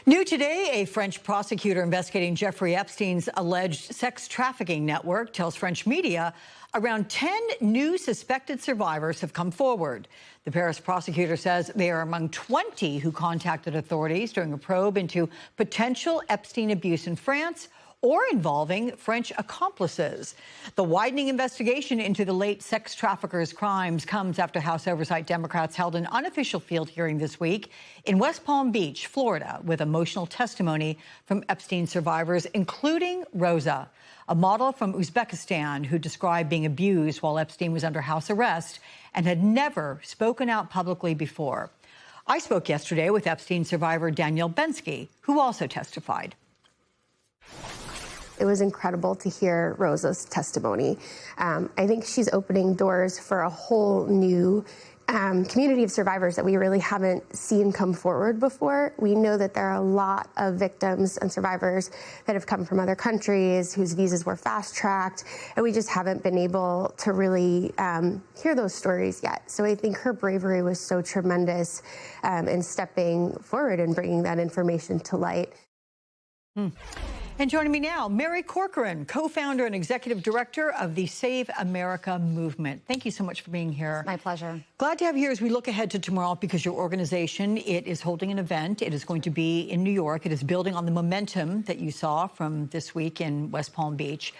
New today, a French prosecutor investigating Jeffrey Epstein's alleged sex trafficking network tells French media around 10 new suspected survivors have come forward. The Paris prosecutor says they are among 20 who contacted authorities during a probe into potential Epstein abuse in France or involving French accomplices. The widening investigation into the late sex trafficker's crimes comes after House Oversight Democrats held an unofficial field hearing this week in West Palm Beach, Florida, with emotional testimony from Epstein survivors, including Rosa, a model from Uzbekistan who described being abused while Epstein was under house arrest and had never spoken out publicly before. I spoke yesterday with Epstein survivor Danielle Bensky, who also testified. It was incredible to hear Rosa's testimony. I think she's opening doors for a whole new community of survivors that we really haven't seen come forward before. We know that there are a lot of victims and survivors that have come from other countries whose visas were fast-tracked, and we just haven't been able to really hear those stories yet. So I think her bravery was so tremendous in stepping forward and bringing that information to light. And joining me now, Mary Corcoran, co-founder and executive director of the Save America movement. Thank you so much for being here. My pleasure. Glad to have you here as we look ahead to tomorrow, because your organization, it is holding an event. It is going to be in New York. It is building on the momentum that you saw from this week in West Palm Beach.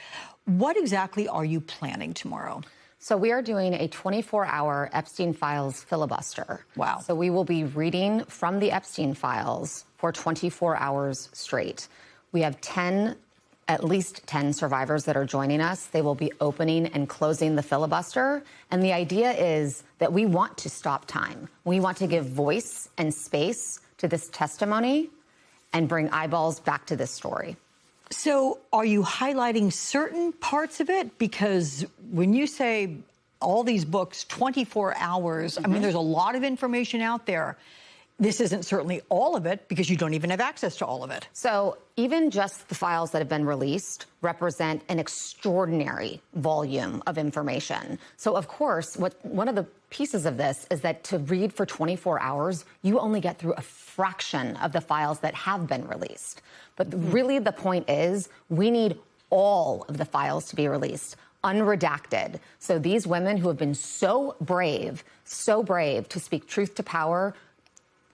What exactly are you planning tomorrow? So we are doing a 24-hour Epstein Files filibuster. Wow. So we will be reading from the Epstein Files for 24 hours straight. We have at least 10 survivors that are joining us. They will be opening and closing the filibuster. And the idea is that we want to stop time. We want to give voice and space to this testimony and bring eyeballs back to this story. So are you highlighting certain parts of it? Because when you say all these books, 24 hours, I mean, there's a lot of information out there. This isn't certainly all of it, because you don't even have access to all of it. So even just the files that have been released represent an extraordinary volume of information. So, of course, one of the pieces of this is that to read for 24 hours, you only get through a fraction of the files that have been released. But really the point is we need all of the files to be released, unredacted. So these women who have been so brave to speak truth to power,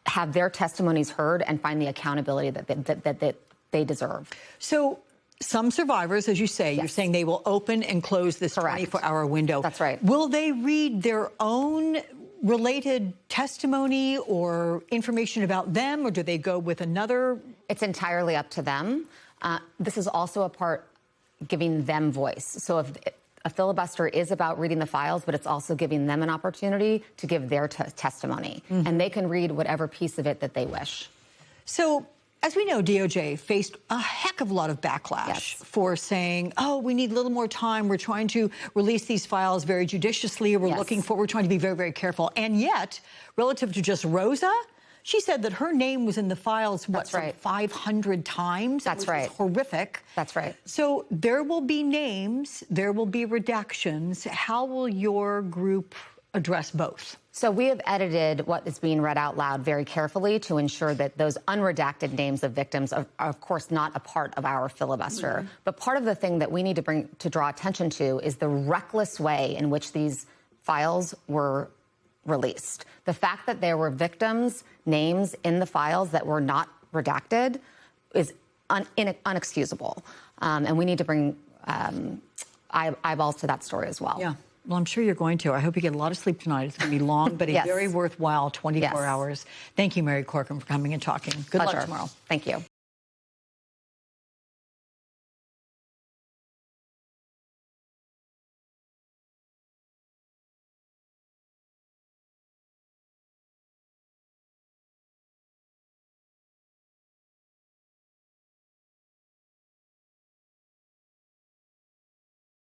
have their testimonies heard and find the accountability that they deserve. So some survivors, as you say, you're saying they will open and close this 24-hour window. That's right. Will they read their own related testimony or information about them, or do they go with another? It's entirely up to them. This is also a part giving them voice. So if a filibuster is about reading the files, but it's also giving them an opportunity to give their testimony. And they can read whatever piece of it that they wish. So, as we know, DOJ faced a heck of a lot of backlash for saying, oh, we need a little more time. We're trying to release these files very judiciously. We're we're trying to be very, very careful. And yet, relative to just Rosa, she said that her name was in the files, what, 500 times? That's right. Horrific. That's right. So there will be names, there will be redactions. How will your group address both? So we have edited what is being read out loud very carefully to ensure that those unredacted names of victims are of course, not a part of our filibuster. But part of the thing that we need to draw attention to is the reckless way in which these files were released. The fact that there were victims' names in the files that were not redacted is unexcusable. And we need to bring eyeballs to that story as well. Yeah, well, I'm sure you're going to. I hope you get a lot of sleep tonight. It's going to be long, but a very worthwhile 24 hours. Thank you, Mary Corcoran, for coming and talking. Good luck tomorrow. Thank you.